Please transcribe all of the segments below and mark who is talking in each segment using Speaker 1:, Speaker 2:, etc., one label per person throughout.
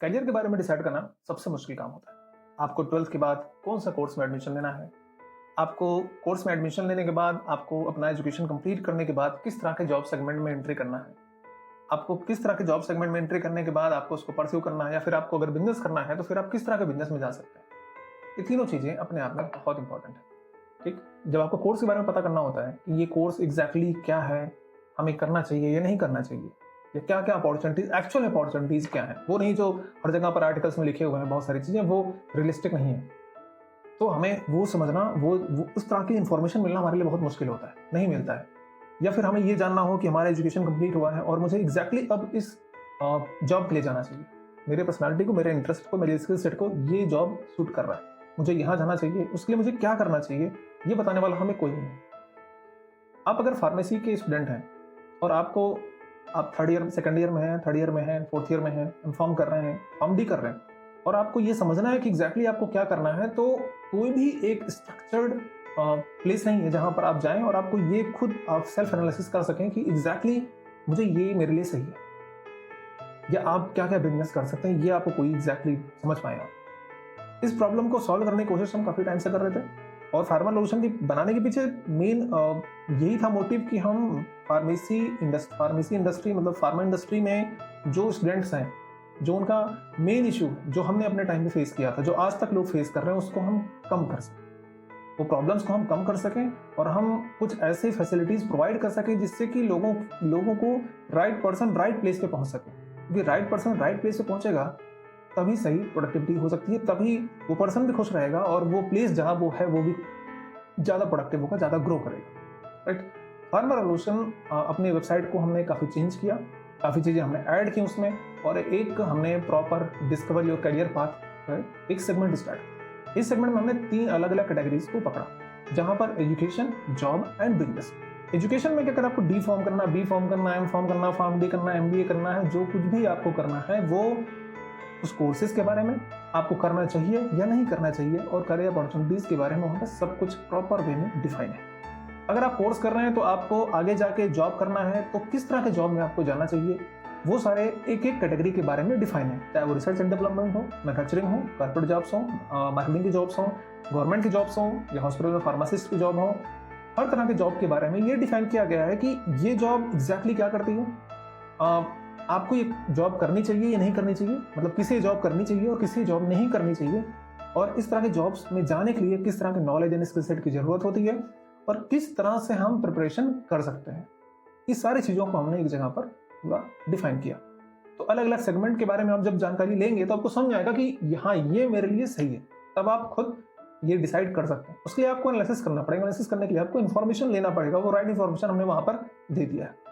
Speaker 1: Career के बारे में डिसाइड करना सबसे मुश्किल काम होता है। आपको 12th के बाद कौन सा कोर्स में एडमिशन लेना है, आपको कोर्स में एडमिशन लेने के बाद आपको अपना एजुकेशन कंप्लीट करने के बाद किस तरह के जॉब सेगमेंट में एंट्री करना है, आपको किस तरह के जॉब सेगमेंट में एंट्री करने के बाद आपको उसको परस्यू करना है, या फिर आपको अगर बिजनेस करना है तो फिर आप किस तरह के बिजनेस में जा सकते हैं। ये तीनों चीज़ें अपने आप में बहुत इंपॉर्टेंट है। ठीक, जब आपको कोर्स के बारे में पता करना होता है कि ये कोर्स एग्जैक्टली क्या है, हमें करना चाहिए या नहीं करना चाहिए, या क्या क्या अपॉर्चुनिटीज, एक्चुअल अपॉर्चुनिटीज क्या है, वो नहीं जो हर जगह पर आर्टिकल्स में लिखे हुए हैं बहुत सारी चीज़ें, वो रियलिस्टिक नहीं है। तो हमें वो समझना, वो उस तरह की इन्फॉर्मेशन मिलना हमारे लिए बहुत मुश्किल होता है, नहीं मिलता है। या फिर हमें ये जानना हो कि हमारा एजुकेशन कंप्लीट हुआ है और मुझे एग्जैक्टली अब इस जॉब के लिए जाना चाहिए, मेरे पर्सनालिटी को, मेरे इंटरेस्ट को, मेरे स्किल सेट को ये जॉब सूट कर रहा है, मुझे यहाँ जाना चाहिए, उसके लिए मुझे क्या करना चाहिए, ये बताने वाला हमें कोई नहीं है। आप अगर फार्मेसी के स्टूडेंट हैं और आप थर्ड ईयर, सेकंड ईयर में हैं, थर्ड ईयर में हैं, फोर्थ ईयर में हैं, एमफॉर्म कर रहे हैं, एमडी कर रहे हैं, और आपको ये समझना है कि एग्जैक्टली आपको क्या करना है, तो कोई भी एक स्ट्रक्चर्ड प्लेस नहीं है जहाँ पर आप जाएं और आपको ये खुद आप सेल्फ एनालिसिस कर सकें कि एग्जैक्टली मुझे ये मेरे लिए सही है, या आप क्या क्या बिजनेस कर सकते हैं, ये आपको कोई एग्जैक्टली समझ पाएगा। इस प्रॉब्लम को सॉल्व करने की कोशिश हम काफ़ी टाइम से कर रहे थे, और फार्मा रेवोल्यूशन की बनाने के पीछे मेन यही था मोटिव कि हम फार्मेसी इंडस्ट्री मतलब फार्मा इंडस्ट्री में जो स्टूडेंट्स हैं, जो उनका मेन इशू जो हमने अपने टाइम में फेस किया था, जो आज तक लोग फेस कर रहे हैं, उसको हम कम कर सकें, वो प्रॉब्लम्स को हम कम कर सकें, और हम कुछ ऐसे फैसिलिटीज़ प्रोवाइड कर सकें जिससे कि लोगों को राइट पर्सन राइट प्लेस पे पहुंच सके। क्योंकि राइट पर्सन राइट प्लेस पे पहुंचेगा तभी सही प्रोडक्टिविटी हो सकती है, तभी वो पर्सन भी खुश रहेगा और वो प्लेस जहाँ वो है वो भी ज़्यादा प्रोडक्टिव होगा, ज़्यादा ग्रो करेगा। राइट, फार्मा रेवोल्यूशन अपनी वेबसाइट को हमने काफ़ी चेंज किया, काफ़ी चीज़ें हमने ऐड की उसमें, और एक हमने proper discover your career path एक सेगमेंट स्टार्ट। इस सेगमेंट में हमने 3 अलग अलग कैटेगरीज को पकड़ा, जहाँ पर education, job and business. Education में क्या करना, आपको डी फॉर्म करना, बी फॉर्म करना, एम फॉर्म करना, फार्म डी करना, MBA करना है, जो कुछ भी आपको करना है वो उस कोर्सेज के बारे में आपको करना चाहिए या नहीं करना चाहिए, और करियर अपॉर्चुनिटीज के बारे में वहाँ पर सब कुछ प्रॉपर वे में डिफाइन है। अगर आप कोर्स कर रहे हैं तो आपको आगे जाके जॉब करना है, तो किस तरह के जॉब में आपको जाना चाहिए, वो सारे एक एक कैटेगरी के बारे में डिफाइन है। चाहे वो रिसर्च एंड डेवलपमेंट हो, मैन्युफैक्चरिंग हो, कॉर्पोरेट जॉब्स हो, मार्केटिंग की जॉब्स हो, गवर्नमेंट की जॉब्स हो, या हॉस्पिटल में फार्मासिस्ट की जॉब हो, हर तरह के जॉब के बारे में ये डिफाइन किया गया है कि ये जॉब एग्जैक्टली क्या करती है, आपको ये जॉब करनी चाहिए या नहीं करनी चाहिए, मतलब किसी जॉब करनी चाहिए और किसी जॉब नहीं करनी चाहिए, और इस तरह के जॉब्स में जाने के लिए किस तरह के नॉलेज एंड स्किल सेट की जरूरत होती है, और किस तरह से हम प्रिपरेशन कर सकते हैं। इस सारी चीज़ों को हमने एक जगह पर पूरा डिफाइन किया। तो अलग अलग सेगमेंट के बारे में आप जब जानकारी लेंगे तो आपको समझ आएगा कि हाँ ये मेरे लिए सही है, तब आप खुद ये डिसाइड कर सकते हैं। उसके लिए आपको एनालिसिस करना पड़ेगा, एनालिसिस करने के लिए आपको इन्फॉर्मेशन लेना पड़ेगा, वो राइट इन्फॉर्मेशन हमने वहाँ पर दे दिया है।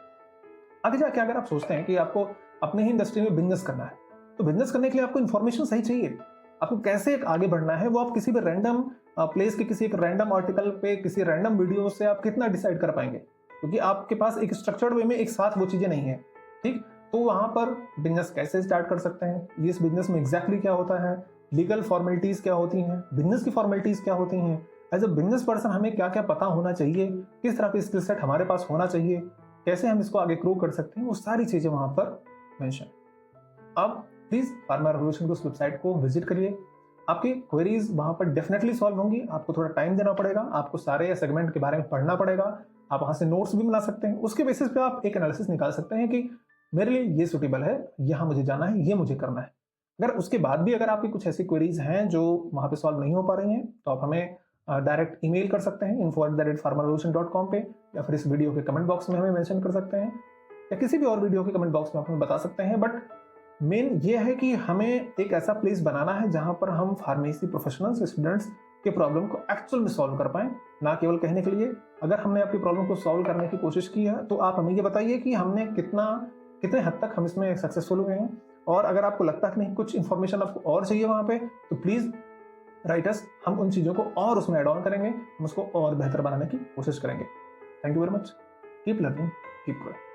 Speaker 1: आगे जाके अगर आप सोचते हैं कि आपको अपने ही इंडस्ट्री में बिजनेस करना है, तो बिजनेस करने के लिए आपको इन्फॉर्मेशन सही चाहिए, आपको कैसे आगे बढ़ना है, वो आप किसी भी रैंडम प्लेस के किसी एक रैंडम आर्टिकल पे, किसी रैंडम वीडियो से आप कितना डिसाइड कर पाएंगे, क्योंकि आपके पास एक स्ट्रक्चर्ड वे में एक साथ वो चीज़ें नहीं है। ठीक, तो वहाँ पर बिजनेस कैसे स्टार्ट कर सकते हैं, ये इस बिजनेस में एग्जैक्टली क्या होता है, लीगल फॉर्मेलिटीज़ क्या होती हैं, बिजनेस की फॉर्मेलिटीज़ क्या होती हैं, एज अ बिजनेस पर्सन हमें क्या क्या पता होना चाहिए, किस तरह का स्किल सेट हमारे पास होना चाहिए, कैसे हम इसको आगे ग्रो कर सकते हैं, वो सारी चीज़ें वहाँ पर मेंशन। अब प्लीज़ फार्मा रेवोल्यूशन की उस वेबसाइट को विजिट करिए, आपकी क्वेरीज वहाँ पर डेफिनेटली सॉल्व होंगी। आपको थोड़ा टाइम देना पड़ेगा, आपको सारे सेगमेंट के बारे में पढ़ना पड़ेगा, आप वहाँ से नोट्स भी बना सकते हैं, उसके बेसिस पे आप एक एनालिसिस निकाल सकते हैं कि मेरे लिए ये सूटेबल है, यहाँ मुझे जाना है, ये मुझे करना है। अगर उसके बाद भी अगर आपकी कुछ ऐसी क्वेरीज हैं जो वहाँ पे सॉल्व नहीं हो पा रही हैं, तो आप हमें डायरेक्ट ईमेल कर सकते हैं info@farmarevolution.com पे, या फिर इस वीडियो के कमेंट बॉक्स में हमें मेंशन कर सकते हैं, या किसी भी और वीडियो के कमेंट बॉक्स में आप हमें बता सकते हैं। बट मेन ये है कि हमें एक ऐसा प्लेस बनाना है जहाँ पर हम फार्मेसी प्रोफेशनल्स, स्टूडेंट्स के प्रॉब्लम को एक्चुअल में सॉल्व कर पाएं, ना केवल कहने के लिए। अगर हमने आपकी प्रॉब्लम को सॉल्व करने की कोशिश की है तो आप हमें ये बताइए कि हमने कितने हद तक हम इसमें सक्सेसफुल हुए हैं, और अगर आपको लगता है कि नहीं कुछ इन्फॉर्मेशन आपको और चाहिए वहाँ पे, तो प्लीज़ राइट अस, हम उन चीज़ों को और उसमें ऐड ऑन करेंगे, हम उसको और बेहतर बनाने की कोशिश करेंगे। Thank you very much, keep learning, keep growing.